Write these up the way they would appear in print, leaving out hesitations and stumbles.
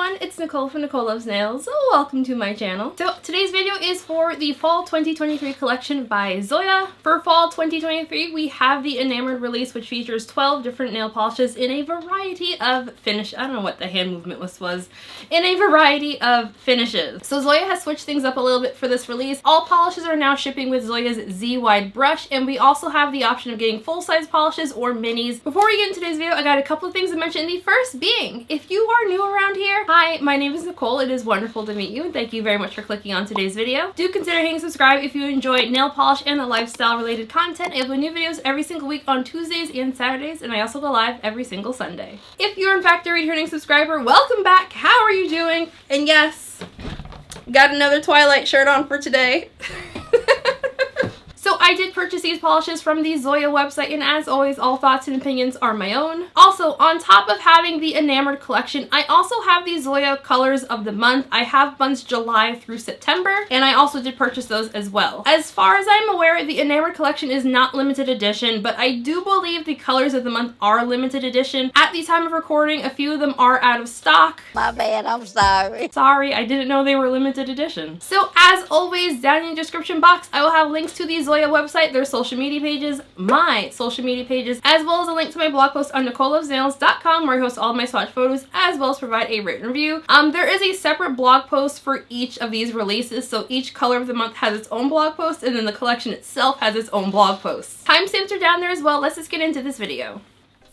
everyone, it's Nicole from Nicole Loves Nails. Welcome to my channel. So today's video is for the Fall 2023 collection by Zoya. For Fall 2023, we have the Enamored release, which features 12 different nail polishes in a variety of finish. I don't know what the hand movement was. In a variety of finishes. So Zoya has switched things up a little bit for this release. All polishes are now shipping with Zoya's Z-Wide brush, and we also have the option of getting full-size polishes or minis. Before we get into today's video, I got a couple of things to mention. The first being, if you are new around here, hi, my name is Nicole. It is wonderful to meet you, and thank you very much for clicking on today's video. Do consider hitting subscribe if you enjoy nail polish and lifestyle related content. I upload new videos every single week on Tuesdays and Saturdays, and I also go live every single Sunday. If you're in fact a returning subscriber, welcome back. How are you doing? And yes, got another Twilight shirt on for today. So I did purchase these polishes from the Zoya website, and as always, all thoughts and opinions are my own. Also, on top of having the Enamored collection, I also have the Zoya colors of the month. I have months July through September, and I also did purchase those as well. As far as I'm aware, the Enamored collection is not limited edition, but I do believe the colors of the month are limited edition. At the time of recording, a few of them are out of stock. My bad, I'm sorry. Sorry, I didn't know they were limited edition. So as always, down in the description box, I will have links to these Zoya website, their social media pages, my social media pages, as well as a link to my blog post on NicoleLovesNails.com, where I host all of my swatch photos, as well as provide a written review. There is a separate blog post for each of these releases, so each color of the month has its own blog post, and then the collection itself has its own blog posts. Timestamps are down there as well. Let's just get into this video.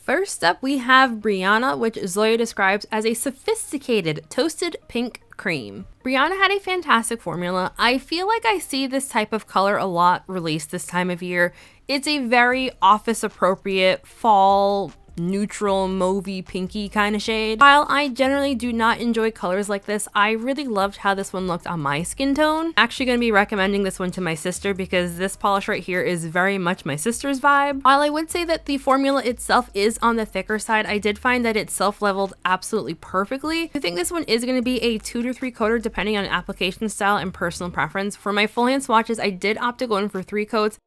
First up, we have Brianna, which Zoya describes as a sophisticated toasted pink cream. Brianna had a fantastic formula. I feel like I see this type of color a lot released this time of year. It's a very office appropriate fall neutral mauvey pinky kind of shade. While I generally do not enjoy colors like this, I really loved how this one looked on my skin tone. Actually going to be recommending this one to my sister because this polish right here is very much my sister's vibe. While I would say that the formula itself is on the thicker side, I did find that it self-leveled absolutely perfectly. I think this one is going to be a 2 to 3 coater depending on application style and personal preference. For my full hand swatches, I did opt to go in for 3 coats.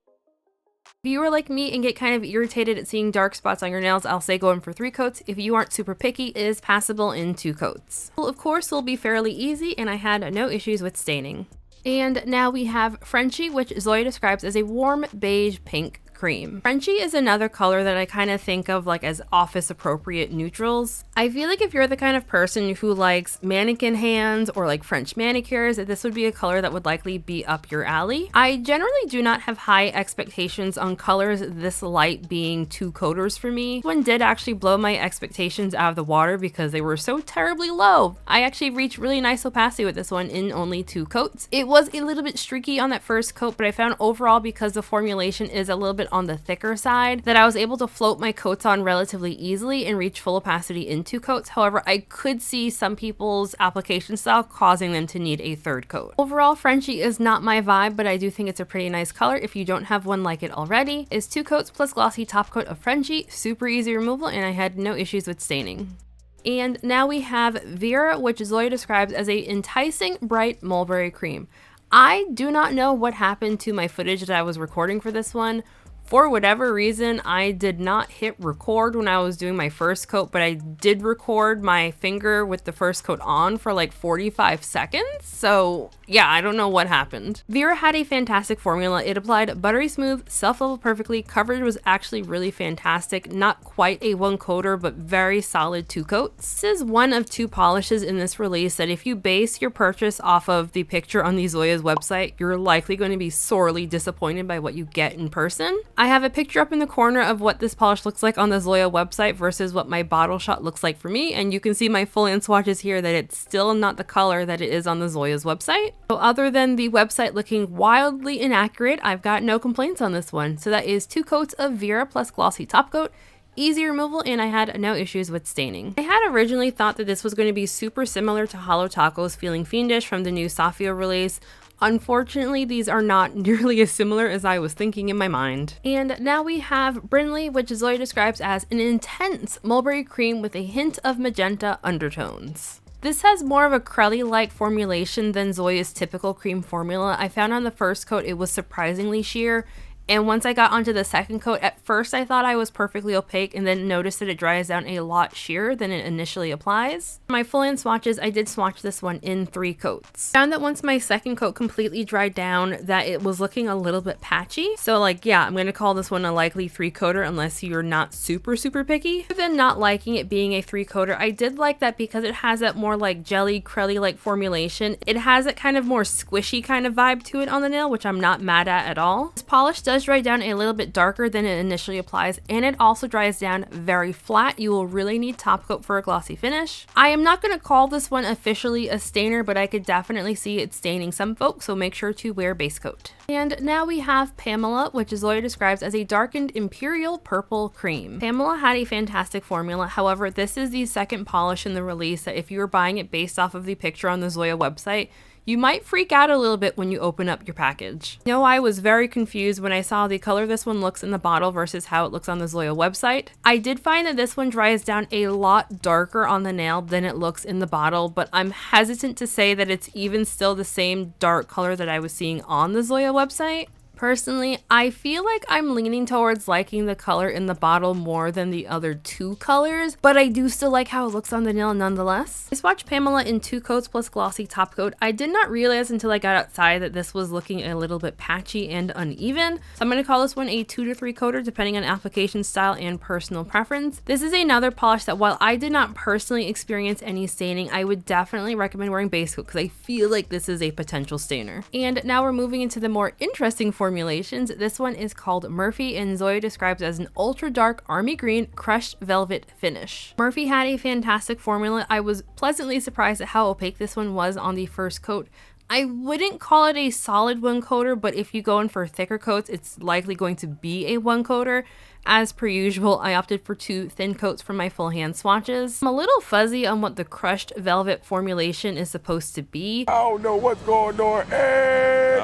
If you are like me and get kind of irritated at seeing dark spots on your nails, I'll say go in for 3 coats. If you aren't super picky, it is passable in 2 coats. Well, of course, will be fairly easy, and I had no issues with staining. And now we have Frenchy, which Zoya describes as a warm beige pink cream. Frenchy is another color that I kind of think of like as office appropriate neutrals. I feel like if you're the kind of person who likes mannequin hands or like French manicures, that this would be a color that would likely be up your alley. I generally do not have high expectations on colors this light being 2 coaters for me. This one did actually blow my expectations out of the water because they were so terribly low. I actually reached really nice opacity with this one in only 2 coats. It was a little bit streaky on that first coat, but I found overall, because the formulation is a little bit on the thicker side, that I was able to float my coats on relatively easily and reach full opacity in 2 coats. However, I could see some people's application style causing them to need a 3rd coat. Overall, Frenchy is not my vibe, but I do think it's a pretty nice color if you don't have one like it already. It's 2 coats plus glossy top coat of Frenchy, super easy removal, and I had no issues with staining. And now we have Vera, which Zoya describes as a enticing bright mulberry cream. I do not know what happened to my footage that I was recording for this one. For whatever reason, I did not hit record when I was doing my first coat, but I did record my finger with the first coat on for like 45 seconds. So yeah, I don't know what happened. Vera had a fantastic formula. It applied buttery smooth, self-leveled perfectly. Coverage was actually really fantastic. Not quite a 1 coater, but very solid 2 coats. This is one of 2 polishes in this release that if you base your purchase off of the picture on the Zoya's website, you're likely going to be sorely disappointed by what you get in person. I have a picture up in the corner of what this polish looks like on the Zoya website versus what my bottle shot looks like for me, and you can see my full hand swatches here that it's still not the color that it is on the Zoya's website. So other than the website looking wildly inaccurate, I've got no complaints on this one. So that is 2 coats of Vera plus glossy top coat, easy removal, and I had no issues with staining. I had originally thought that this was going to be super similar to Hollow Taco's Feeling Fiendish from the new Safio release. Unfortunately, these are not nearly as similar as I was thinking in my mind. And now we have Brynlee, which Zoya describes as an intense mulberry cream with a hint of magenta undertones. This has more of a crelly-like formulation than Zoya's typical cream formula. I found on the first coat it was surprisingly sheer, And once I got onto the second coat, at first I thought I was perfectly opaque and then noticed that it dries down a lot sheerer than it initially applies. My full hand swatches, I did swatch this one in 3 coats. Found that once my second coat completely dried down that it was looking a little bit patchy. So like, yeah, I'm going to call this one a likely 3-coater unless you're not super picky. Other than not liking it being a 3-coater, I did like that because it has that more like jelly, crelly like formulation. It has that kind of more squishy kind of vibe to it on the nail, which I'm not mad at all. This polish does dry down a little bit darker than it initially applies, and it also dries down very flat. You will really need top coat for a glossy finish. I am not going to call this one officially a stainer, but I could definitely see it staining some folks, so make sure to wear base coat. And now we have Pamela, which Zoya describes as a darkened imperial purple cream. Pamela had a fantastic formula. However, this is the second polish in the release that if you were buying it based off of the picture on the Zoya website, you might freak out a little bit when you open up your package. No, I was very confused when I saw the color this one looks in the bottle versus how it looks on the Zoya website. I did find that this one dries down a lot darker on the nail than it looks in the bottle, but I'm hesitant to say that it's even still the same dark color that I was seeing on the Zoya website. Personally, I feel like I'm leaning towards liking the color in the bottle more than the other 2 colors, but I do still like how it looks on the nail nonetheless. I swatched Pamela in 2 coats plus glossy top coat. I did not realize until I got outside that this was looking a little bit patchy and uneven, so I'm going to call this one a 2 to 3 coater depending on application style and personal preference. This is another polish that while I did not personally experience any staining, I would definitely recommend wearing base coat because I feel like this is a potential stainer. And now we're moving into the more interesting formulations. This one is called Murphy, and Zoya describes as an ultra dark army green crushed velvet finish. Murphy had a fantastic formula. I was pleasantly surprised at how opaque this one was on the first coat. I wouldn't call it a solid 1-coater, but if you go in for thicker coats, it's likely going to be a 1-coater. As per usual, I opted for 2 thin coats for my full hand swatches. I'm a little fuzzy on what the crushed velvet formulation is supposed to be. I don't know what's going on.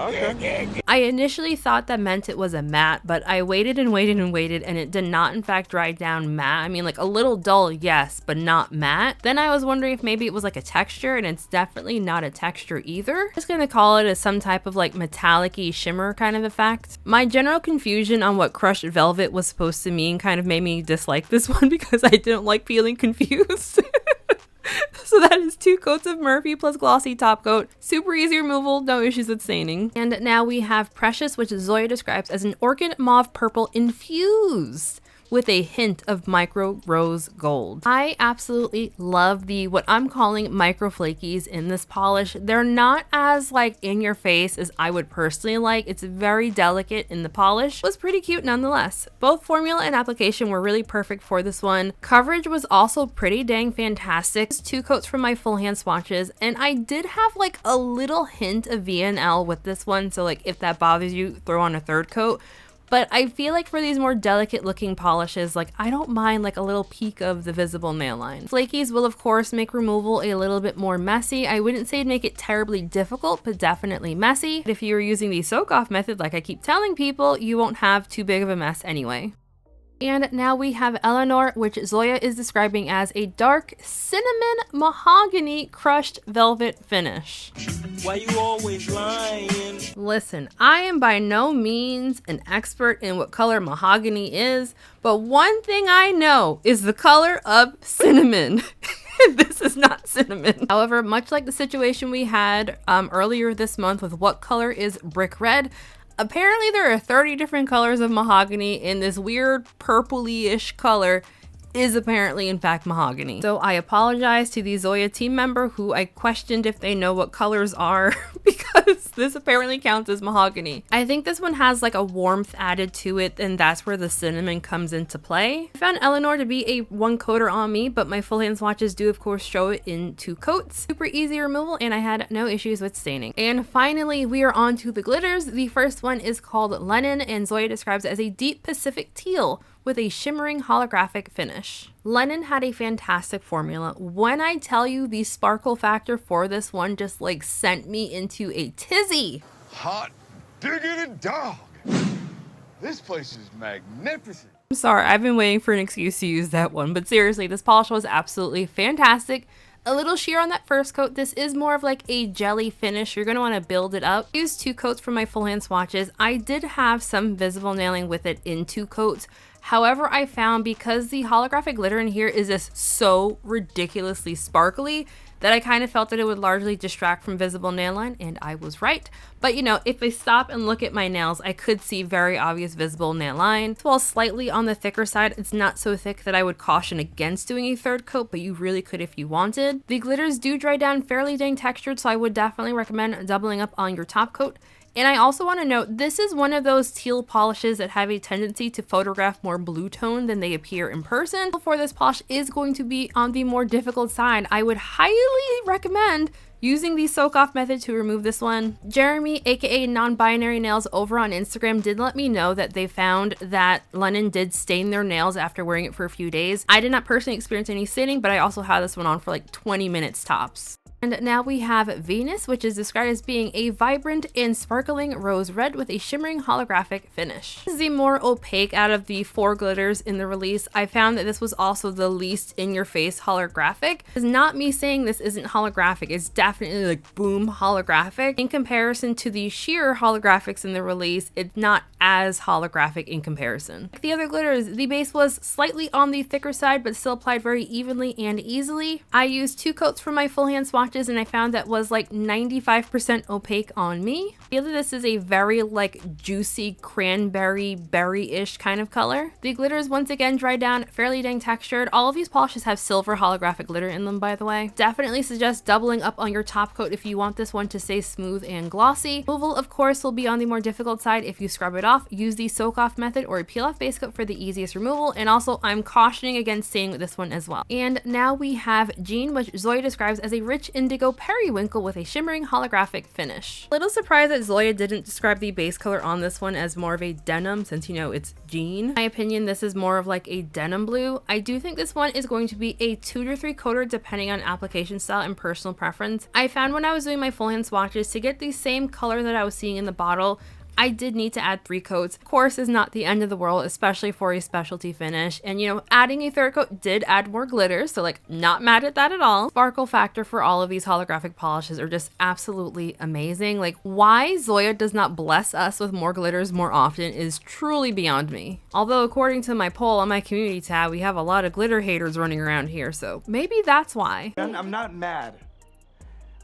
Okay. I initially thought that meant it was a matte, but I waited and waited and waited, and it did not in fact dry down matte. I mean, like a little dull, yes, but not matte. Then I was wondering if maybe it was like a texture, and it's definitely not a texture either. I'm just gonna call it as some type of like metallic-y shimmer kind of effect. My general confusion on what crushed velvet was supposed to mean kind of made me dislike this one because I didn't like feeling confused. So that is 2 coats of Murphy plus glossy top coat. Super easy removal, no issues with staining. And now we have Precious, which Zoya describes as an orchid mauve purple infused with a hint of micro rose gold. I absolutely love the what I'm calling micro flakies in this polish. They're not as like in your face as I would personally like. It's very delicate in the polish. It was pretty cute nonetheless. Both formula and application were really perfect for this one. Coverage was also pretty dang fantastic. 2 coats from my full hand swatches, and I did have like a little hint of VNL with this one, so like if that bothers you, throw on a 3rd coat. But I feel like for these more delicate looking polishes, like I don't mind like a little peek of the visible nail line. Flakies will of course make removal a little bit more messy. I wouldn't say it'd make it terribly difficult, but definitely messy. But if you were using the soak off method like I keep telling people, you won't have too big of a mess anyway. And now we have Eleanor, which Zoya is describing as a dark cinnamon mahogany crushed velvet finish. Why you always lying? Listen, I am by no means an expert in what color mahogany is, but one thing I know is the color of cinnamon. This is not cinnamon. However, much like the situation we had earlier this month with what color is brick red, apparently there are 30 different colors of mahogany, and this weird purpley-ish color is apparently in fact mahogany. So I apologize to the Zoya team member who I questioned if they know what colors are because this apparently counts as mahogany. I think this one has like a warmth added to it, and that's where the cinnamon comes into play. I found Eleanor to be a 1-coater on me, but my full hand swatches do of course show it in 2 coats. Super easy removal, and I had no issues with staining. And finally, we are on to the glitters. The first one is called Lennon, and Zoya describes it as a deep Pacific teal with a shimmering holographic finish. Lennon had a fantastic formula. When I tell you the sparkle factor for this one just like sent me into a tizzy. Hot diggity dog. This place is magnificent. I'm sorry, I've been waiting for an excuse to use that one, but seriously, this polish was absolutely fantastic. A little sheer on that first coat. This is more of like a jelly finish. You're going to want to build it up. I used 2 coats for my full hand swatches. I did have some visible nailing with it in 2 coats. However, I found because the holographic glitter in here is just so ridiculously sparkly that I kind of felt that it would largely distract from visible nail line, and I was right. But you know, if I stop and look at my nails, I could see very obvious visible nail line. While slightly on the thicker side, it's not so thick that I would caution against doing a 3rd coat, but you really could if you wanted. The glitters do dry down fairly dang textured, so I would definitely recommend doubling up on your top coat. And I also want to note, this is one of those teal polishes that have a tendency to photograph more blue tone than they appear in person. For this polish is going to be on the more difficult side. I would highly recommend using the soak off method to remove this one. Jeremy, aka non-binary nails, over on Instagram did let me know that they found that Lennon did stain their nails after wearing it for a few days. I did not personally experience any staining, but I also had this one on for like 20 minutes tops. And now we have Venus, which is described as being a vibrant and sparkling rose red with a shimmering holographic finish. This is the more opaque out of the 4 glitters in the release. I found that this was also the least in your face holographic. It's not me saying this isn't holographic, it's definitely like boom holographic. In comparison to the sheer holographics in the release, it's not as holographic in comparison. Like the other glitters, the base was slightly on the thicker side, but still applied very evenly and easily. I used 2 coats for my full hand swatches, and I found that was like 95% opaque on me. I feel that this is a very like juicy cranberry berry-ish kind of color. The glitters once again dry down fairly dang textured. All of these polishes have silver holographic glitter in them, by the way. Definitely suggest doubling up on your top coat if you want this one to stay smooth and glossy. Removal, of course, will be on the more difficult side if you scrub it off. Use the soak off method or a peel off base coat for the easiest removal, and also I'm cautioning against staying with this one as well. And now we have Jean, which Zoya describes as a rich indigo periwinkle with a shimmering holographic finish. A little surprised that Zoya didn't describe the base color on this one as more of a denim, since you know it's Jean. In my opinion, this is more of like a denim blue. I do think this one is going to be a 2 to 3 coater depending on application style and personal preference. I found when I was doing my full hand swatches, to get the same color that I was seeing in the bottle, I did need to add 3 coats. Of course, is not the end of the world, especially for a specialty finish. And you know, adding a 3rd coat did add more glitter, so like not mad at that at all. Sparkle factor for all of these holographic polishes are just absolutely amazing. Like why Zoya does not bless us with more glitters more often is truly beyond me. Although according to my poll on my community tab, we have a lot of glitter haters running around here, so maybe that's why. I'm not mad.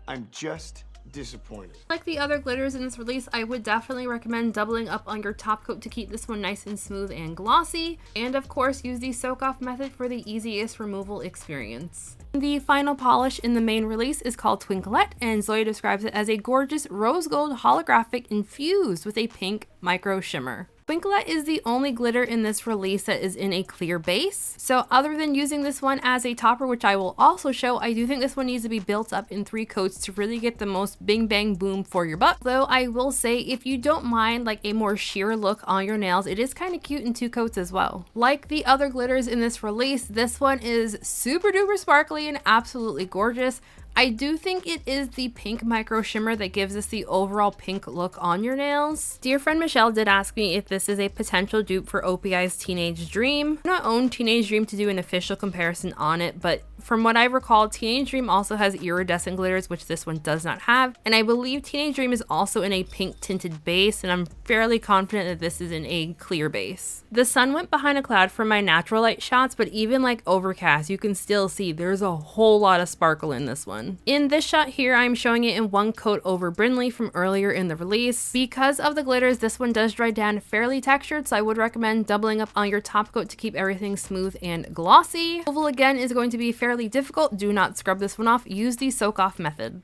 I'm just disappointed. Like the other glitters in this release, I would definitely recommend doubling up on your top coat to keep this one nice and smooth and glossy. And of course, use the soak off method for the easiest removal experience. The final polish in the main release is called Twinklette, and Zoya describes it as a gorgeous rose gold holographic infused with a pink micro shimmer. Twinklette is the only glitter in this release that is in a clear base. So other than using this one as a topper, which I will also show, I do think this one needs to be built up in 3 coats to really get the most bing bang boom for your buck. Though I will say, if you don't mind like a more sheer look on your nails, it is kind of cute in 2 coats as well. Like the other glitters in this release, this one is super duper sparkly and absolutely gorgeous. I do think it is the pink micro shimmer that gives us the overall pink look on your nails. Dear friend Michelle did ask me if this is a potential dupe for OPI's Teenage Dream. I do not own Teenage Dream to do an official comparison on it, but from what I recall, Teenage Dream also has iridescent glitters, which this one does not have. And I believe Teenage Dream is also in a pink tinted base, and I'm fairly confident that this is in a clear base. The sun went behind a cloud for my natural light shots, but even like overcast, you can still see there's a whole lot of sparkle in this one. In this shot here, I'm showing it in 1 coat over Brynlee from earlier in the release. Because of the glitters, this one does dry down fairly textured, so I would recommend doubling up on your top coat to keep everything smooth and glossy. Oval again is going to be fairly difficult. Do not scrub this one off. Use the soak off method.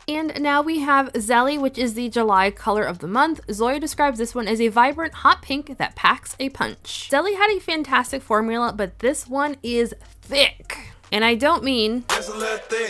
And now we have Zelli, which is the July color of the month. Zoya describes this one as a vibrant hot pink that packs a punch. Zelli had a fantastic formula, but this one is thick. And I don't mean,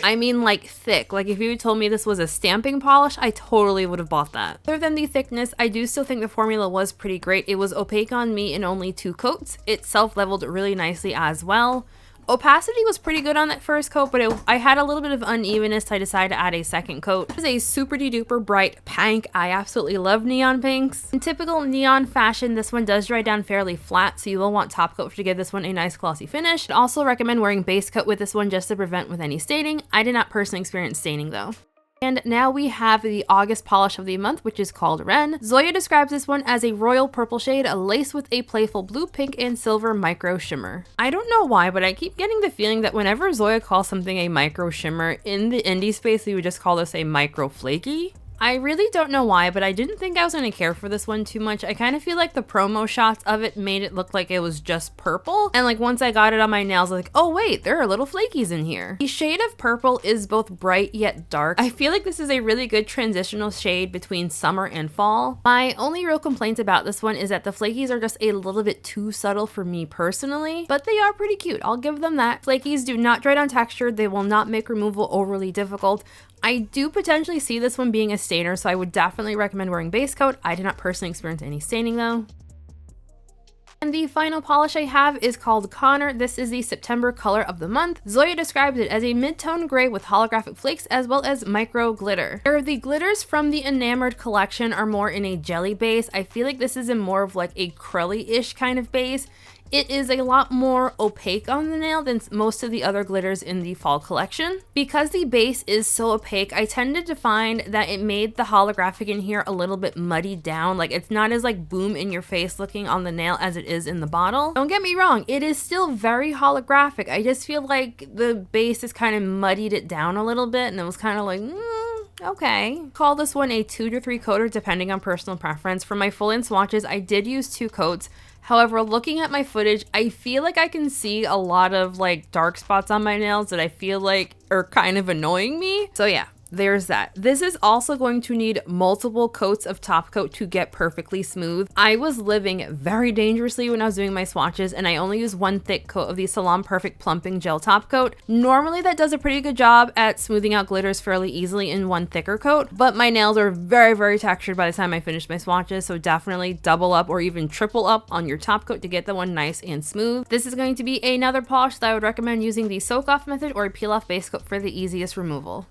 I mean like thick. Like if you had told me this was a stamping polish, I totally would have bought that. Other than the thickness, I do still think the formula was pretty great. It was opaque on me in only 2 coats. It self-leveled really nicely as well. Opacity was pretty good on that first coat, but I had a little bit of unevenness, so I decided to add a second coat. This is a super duper bright pink. I absolutely love neon pinks. In typical neon fashion, this one does dry down fairly flat, so you will want top coat to give this one a nice glossy finish. I'd also recommend wearing base coat with this one just to prevent with any staining. I did not personally experience staining though. And now we have the August polish of the month, which is called Wren. Zoya describes this one as a royal purple shade, laced with a playful blue, pink, and silver micro shimmer. I don't know why, but I keep getting the feeling that whenever Zoya calls something a micro shimmer, in the indie space, we would just call this a micro flaky. I really don't know why, but I didn't think I was going to care for this one too much. I kind of feel like the promo shots of it made it look like it was just purple. And like once I got it on my nails, I was like, oh wait, there are little flakies in here. The shade of purple is both bright yet dark. I feel like this is a really good transitional shade between summer and fall. My only real complaint about this one is that the flakies are just a little bit too subtle for me personally, but they are pretty cute. I'll give them that. Flakies do not dry down textured. They will not make removal overly difficult. I do potentially see this one being a stainer, so I would definitely recommend wearing base coat. I did not personally experience any staining though. And the final polish I have is called Connor. This is the September color of the month. Zoya describes it as a mid-tone gray with holographic flakes as well as micro glitter. The glitters from the Enamored collection are more in a jelly base. I feel like this is in more of like a curly-ish kind of base. It is a lot more opaque on the nail than most of the other glitters in the fall collection. Because the base is so opaque, I tended to find that it made the holographic in here a little bit muddied down. Like it's not as like boom in your face looking on the nail as it is in the bottle. Don't get me wrong, it is still very holographic. I just feel like the base has kind of muddied it down a little bit and it was kind of like, okay. Call this one a 2 to 3 coater depending on personal preference. For my full-in swatches, I did use 2 coats. However, looking at my footage, I feel like I can see a lot of like dark spots on my nails that I feel like are kind of annoying me. So yeah, there's that. This is also going to need multiple coats of top coat to get perfectly smooth. I was living very dangerously when I was doing my swatches and I only used 1 thick coat of the Salon Perfect Plumping Gel Top Coat. Normally that does a pretty good job at smoothing out glitters fairly easily in 1 thicker coat, but my nails are very textured by the time I finish my swatches, so definitely double up or even triple up on your top coat to get the one nice and smooth. This is going to be another polish that I would recommend using the soak off method or a peel off base coat for the easiest removal.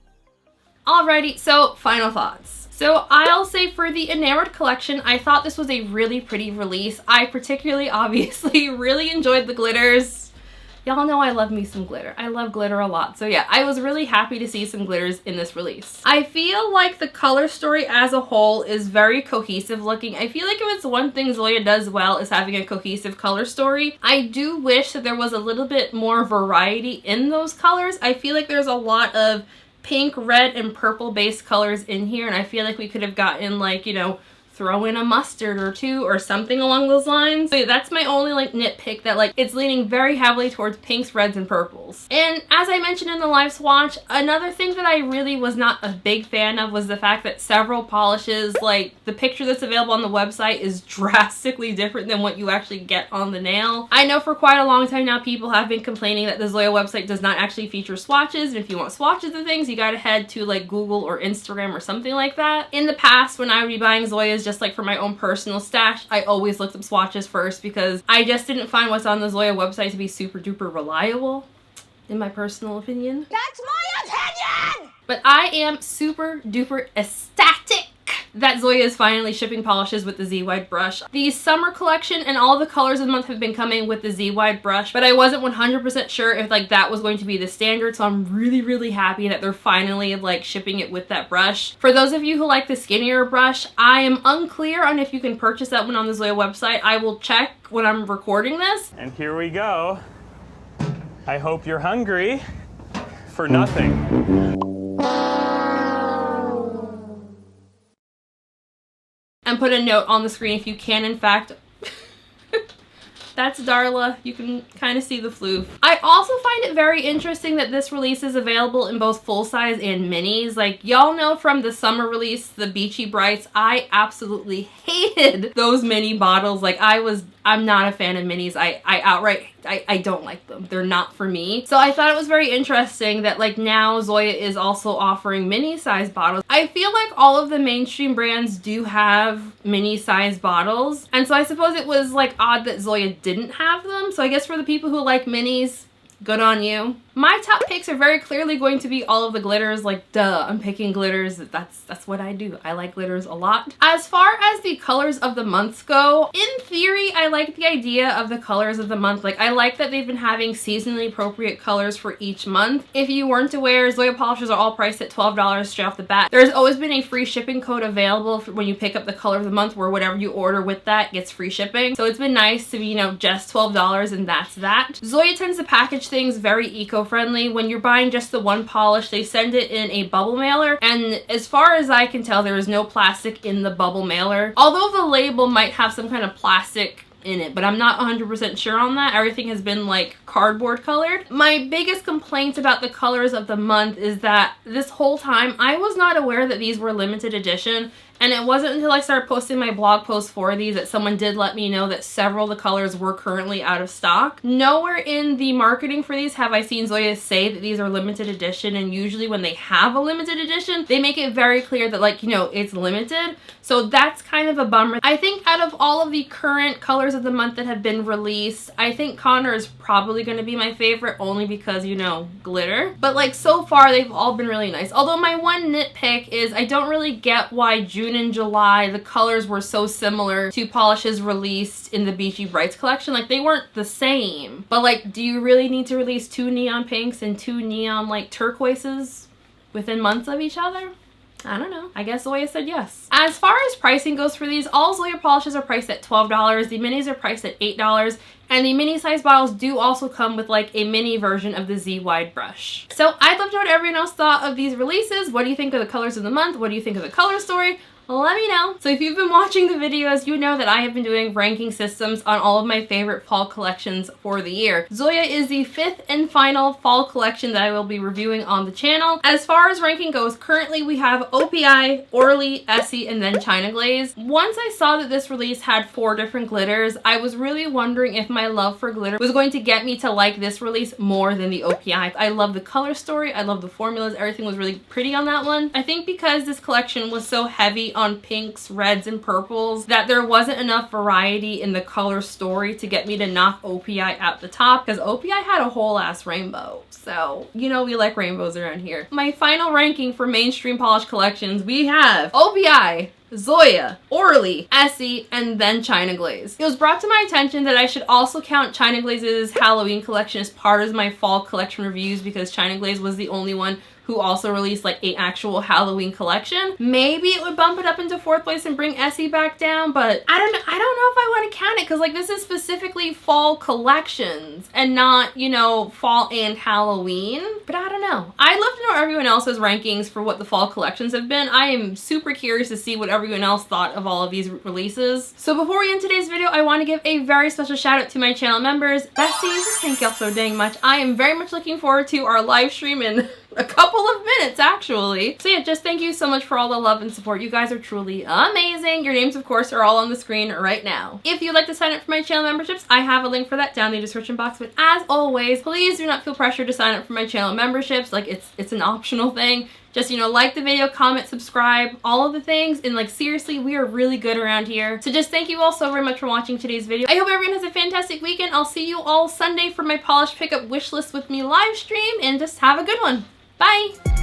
Alrighty, so final thoughts. So I'll say for the Enamored collection, I thought this was a really pretty release. I particularly, obviously, really enjoyed the glitters. Y'all know I love me some glitter. I love glitter a lot. So yeah, I was really happy to see some glitters in this release. I feel like the color story as a whole is very cohesive looking. I feel like if it's one thing Zoya does well is having a cohesive color story. I do wish that there was a little bit more variety in those colors. I feel like there's a lot of pink, red, and purple base colors in here, and I feel like we could have gotten like, you know, throw in a mustard or 2 or something along those lines. So that's my only like nitpick, that like it's leaning very heavily towards pinks, reds, and purples. And as I mentioned in the live swatch, another thing that I really was not a big fan of was the fact that several polishes, like the picture that's available on the website is drastically different than what you actually get on the nail. I know for quite a long time now people have been complaining that the Zoya website does not actually feature swatches, and if you want swatches of things you gotta head to like Google or Instagram or something like that. In the past, when I would be buying Zoyas just like for my own personal stash, I always looked up swatches first because I just didn't find what's on the Zoya website to be super duper reliable, in my personal opinion. That's my opinion! But I am super duper ecstatic that Zoya is finally shipping polishes with the Z-Wide brush. The summer collection and all the colors of the month have been coming with the Z-Wide brush, but I wasn't 100% sure if like that was going to be the standard, so I'm really happy that they're finally like shipping it with that brush. For those of you who like the skinnier brush, I am unclear on if you can purchase that one on the Zoya website. I will check when I'm recording this. And here we go. I hope you're hungry for nothing. And put a note on the screen if you can in fact. That's Darla. You can kind of see the floof. I also find it very interesting that this release is available in both full size and minis. Like y'all know from the summer release, the Beachy Brights, I absolutely hated those mini bottles. Like I'm not a fan of minis. I don't like them. They're not for me. So I thought it was very interesting that like now Zoya is also offering mini size bottles. I feel like all of the mainstream brands do have mini size bottles. And so I suppose it was like odd that Zoya didn't have them. So I guess for the people who like minis, Good on you. My top picks are very clearly going to be all of the glitters. Like, duh, I'm picking glitters. That's what I do. I like glitters a lot. As far as the colors of the months go, in theory, I like the idea of the colors of the month. Like, I like that they've been having seasonally appropriate colors for each month. If you weren't aware, Zoya polishes are all priced at $12 straight off the bat. There's always been a free shipping code available for when you pick up the color of the month, where whatever you order with that gets free shipping. So it's been nice to be, you know, just $12 and that's that. Zoya tends to package things very eco-friendly. When you're buying just the one polish, they send it in a bubble mailer, and as far as I can tell, there is no plastic in the bubble mailer. Although the label might have some kind of plastic in it, but I'm not 100% sure on that. Everything has been like cardboard colored. My biggest complaint about the colors of the month is that this whole time I was not aware that these were limited edition. And it wasn't until I started posting my blog post for these that someone did let me know that several of the colors were currently out of stock. Nowhere in the marketing for these have I seen Zoya say that these are limited edition, and usually when they have a limited edition, they make it very clear that, like, you know, it's limited. So that's kind of a bummer. I think out of all of the current colors of the month that have been released, I think Connor is probably going to be my favorite, only because, you know, glitter. But like, so far they've all been really nice. Although my one nitpick is I don't really get why June and July the colors were so similar to polishes released in the Beachy Brights collection. Like, they weren't the same. But like, do you really need to release 2 neon pinks and 2 neon like turquoises within months of each other? I don't know. I guess Zoya said yes. As far as pricing goes for these, all Zoya polishes are priced at $12. The minis are priced at $8. And the mini size bottles do also come with like a mini version of the Z-Wide brush. So I'd love to know what everyone else thought of these releases. What do you think of the colors of the month? What do you think of the color story? Let me know. So if you've been watching the videos, you know that I have been doing ranking systems on all of my favorite fall collections for the year. Zoya is the 5th and final fall collection that I will be reviewing on the channel. As far as ranking goes, currently we have OPI, Orly, Essie, and then China Glaze. Once I saw that this release had 4 different glitters, I was really wondering if my love for glitter was going to get me to like this release more than the OPI. I love the color story, I love the formulas, everything was really pretty on that one. I think because this collection was so heavy on pinks, reds, and purples that there wasn't enough variety in the color story to get me to knock OPI at the top, because OPI had a whole ass rainbow. So, you know, we like rainbows around here. My final ranking for mainstream polish collections, we have OPI, Zoya, Orly, Essie, and then China Glaze. It was brought to my attention that I should also count China Glaze's Halloween collection as part of my fall collection reviews, because China Glaze was the only one who also released like an actual Halloween collection. Maybe it would bump it up into 4th place and bring Essie back down, but I don't know if I want to count it, because like, this is specifically fall collections and not, you know, fall and Halloween. But I don't know. I'd love to know everyone else's rankings for what the fall collections have been. I am super curious to see what everyone else thought of all of these releases. So before we end today's video, I want to give a very special shout out to my channel members. Besties, thank y'all so dang much. I am very much looking forward to our live stream in a couple of minutes, actually. So yeah, just thank you so much for all the love and support. You guys are truly amazing. Your names, of course, are all on the screen right now. If you'd like to sign up for my channel memberships, I have a link for that down in the description box. But as always, please do not feel pressured to sign up for my channel memberships. Like, it's an optional thing. Just, you know, like the video, comment, subscribe, all of the things. And like, seriously, we are really good around here. So just thank you all so very much for watching today's video. I hope everyone has a fantastic weekend. I'll see you all Sunday for my polish pickup wish list with me live stream, and just have a good one. Bye!